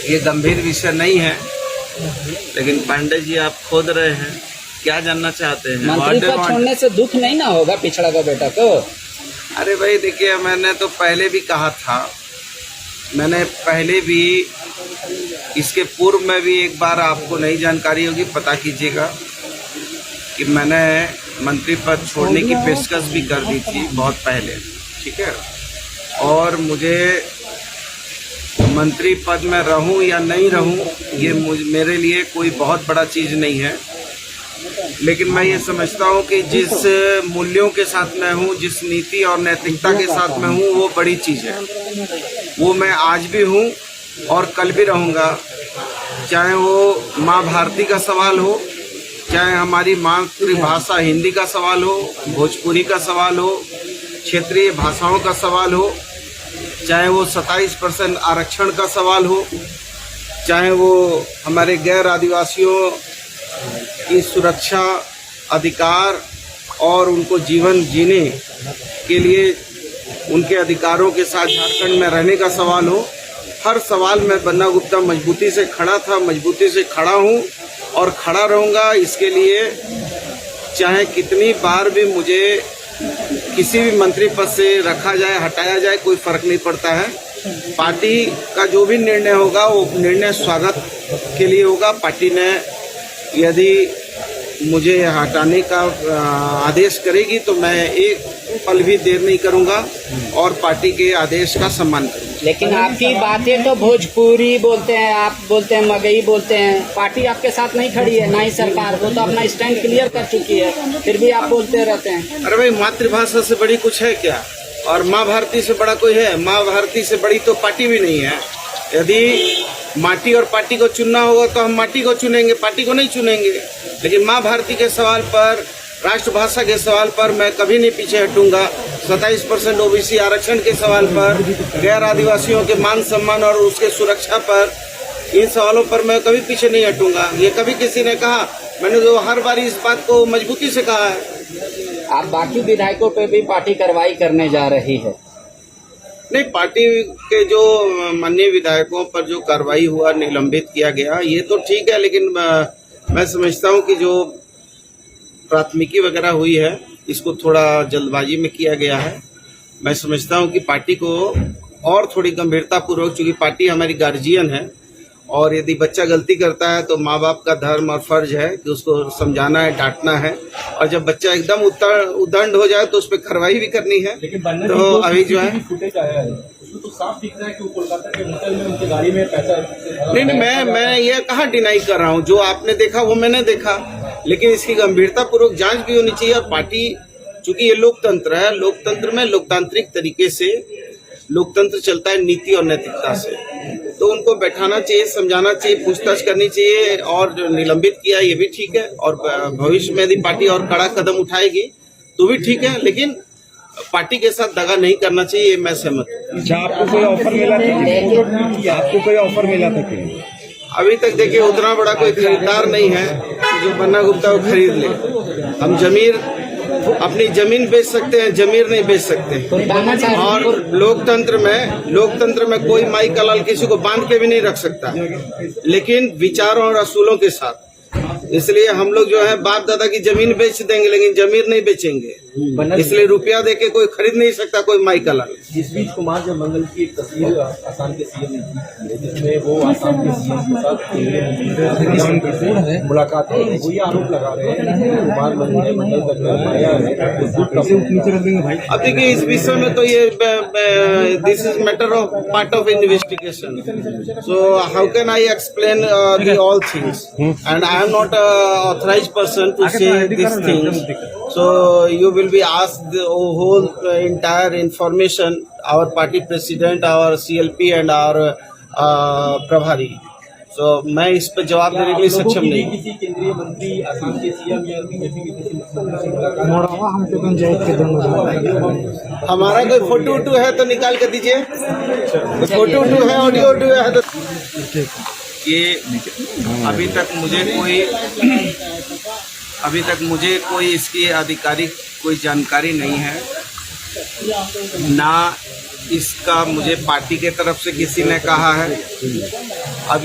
ये गंभीर विषय नहीं है, लेकिन पांडे जी आप खोद रहे हैं, क्या जानना चाहते हैं? मंत्री पद छोड़ने से दुख नहीं ना होगा पिछड़ा का बेटा को? अरे भाई देखिए, मैंने तो पहले भी कहा था, मैंने पहले भी, इसके पूर्व में भी एक बार, आपको नई जानकारी होगी, पता कीजिएगा कि मैंने मंत्री पद छोड़ने की पेशकश भी कर दी थी बहुत पहले, ठीक है। और मुझे मंत्री पद में रहूं या नहीं रहूं, ये मेरे लिए कोई बहुत बड़ा चीज़ नहीं है, लेकिन मैं ये समझता हूँ कि जिस मूल्यों के साथ मैं हूँ, जिस नीति और नैतिकता के साथ मैं हूँ, वो बड़ी चीज़ है। वो मैं आज भी हूँ और कल भी रहूँगा। चाहे वो माँ भारती का सवाल हो, चाहे हमारी मातृभाषा हिंदी का सवाल हो, भोजपुरी का सवाल हो, क्षेत्रीय भाषाओं का सवाल हो, चाहे वो 27% आरक्षण का सवाल हो, चाहे वो हमारे गैर आदिवासियों की सुरक्षा, अधिकार और उनको जीवन जीने के लिए उनके अधिकारों के साथ झारखंड में रहने का सवाल हो, हर सवाल में बन्ना गुप्ता मजबूती से खड़ा था, मजबूती से खड़ा हूँ और खड़ा रहूँगा। इसके लिए चाहे कितनी बार भी मुझे किसी भी मंत्री पद से रखा जाए, हटाया जाए, कोई फर्क नहीं पड़ता है। पार्टी का जो भी निर्णय होगा वो निर्णय स्वागत के लिए होगा। पार्टी ने यदि मुझे हटाने का आदेश करेगी तो मैं एक पल भी देर नहीं करूंगा और पार्टी के आदेश का सम्मान करूंगा। लेकिन आपकी बातें तो भोजपुरी बोलते हैं, आप बोलते हैं मगही बोलते हैं, पार्टी आपके साथ नहीं खड़ी है, ना ही सरकार, वो तो अपना स्टैंड क्लियर कर चुकी है, फिर भी आप बोलते रहते हैं। अरे भाई, मातृभाषा से बड़ी कुछ है क्या? और माँ भारती से बड़ा कोई है? माँ भारती से बड़ी तो पार्टी भी नहीं है। यदि माटी और पार्टी को चुनना होगा तो हम माटी को चुनेंगे, पार्टी को नहीं चुनेंगे। लेकिन माँ भारती के सवाल पर, राष्ट्रभाषा के सवाल पर मैं कभी नहीं पीछे हटूंगा। 27% ओबीसी आरक्षण के सवाल पर, गैर आदिवासियों के मान सम्मान और उसके सुरक्षा पर, इन सवालों पर मैं कभी पीछे नहीं हटूंगा। ये कभी किसी ने कहा, मैंने तो हर बार इस बात को मजबूती से कहा है। आप बाकी विधायकों पे भी पार्टी कार्रवाई करने जा रही है? नहीं, पार्टी के जो माननीय विधायकों पर जो कार्रवाई हुआ, निलंबित किया गया, ये तो ठीक है, लेकिन मैं समझता हूँ कि जो प्राथमिकी वगैरह हुई है, इसको थोड़ा जल्दबाजी में किया गया है। मैं समझता हूँ कि पार्टी को और थोड़ी गंभीरता पूर्वक, चूंकि पार्टी हमारी गार्जियन है और यदि बच्चा गलती करता है तो माँ बाप का धर्म और फर्ज है कि उसको समझाना है, डांटना है, और जब बच्चा एकदम उद्दंड हो जाए तो उस पर कार्रवाई भी करनी है। तो अभी जो है फुटेज आया है, उसमें तो साफ दिख रहा है कि वो कोलकाता के होटल में उनकी गाड़ी में पैसा नहीं, मैं ये कहाँ डिनाई कर रहा हूँ। जो आपने देखा वो मैंने देखा, लेकिन इसकी गंभीरता पूर्वक जांच भी होनी चाहिए। और पार्टी, चूंकि ये लोकतंत्र है, लोकतंत्र में लोकतांत्रिक तरीके से लोकतंत्र चलता है, नीति और नैतिकता से, तो उनको बैठाना चाहिए, समझाना चाहिए, पूछताछ करनी चाहिए। और जो निलंबित किया ये भी ठीक है, और भविष्य में यदि पार्टी और कड़ा कदम उठाएगी तो भी ठीक है, लेकिन पार्टी के साथ दगा नहीं करना चाहिए, ये मैं सहमत हूँ। अच्छा, आपको कोई ऑफर मिला था? आपको कोई ऑफर मिला था कि? अभी तक देखिए, उतना बड़ा कोई खरीदार नहीं है जो बन्ना गुप्ता को खरीद ले। हम अपनी जमीन बेच सकते हैं, जमीर नहीं बेच सकते। और लोकतंत्र में कोई माई का लाल किसी को बांध के भी नहीं रख सकता, लेकिन विचारों और असूलों के साथ। इसलिए हम लोग जो है बाप दादा की जमीन बेच देंगे, लेकिन जमीर नहीं बेचेंगे। इसलिए रुपया देके कोई खरीद नहीं सकता कोई माई का लाल। इस बीच कुमार जब मंगल की एक तस्वीर आसाम के सीएम ने की, जिसमें वो आसाम के सीएम के साथ मुलाकात है, वो ये आरोप लगा रहे हैं कि कुमार मंगल तक आया है। अब देखिए, इस विषय में तो ये this is matter of part of investigation, so how can I explain all things, and I am not authorised person to say this things, so you will be asked the whole entire information, our party president, our CLP and our प्रभारी। so मैं इस पर जवाब देने के लिए सक्षम नहीं। किसी केंद्रीय मंत्री असम के सीएम या बीजेपी के किसी मुख्यमंत्री से मुलाकात? हमारा कोई फोटो वोटो है तो निकाल कर दीजिए, फोटो वोटो है, ऑडियो वोडियो है तो। ये अभी तक मुझे कोई इसकी आधिकारिक कोई जानकारी नहीं है, ना इसका मुझे पार्टी के तरफ से किसी ने कहा है। अब ये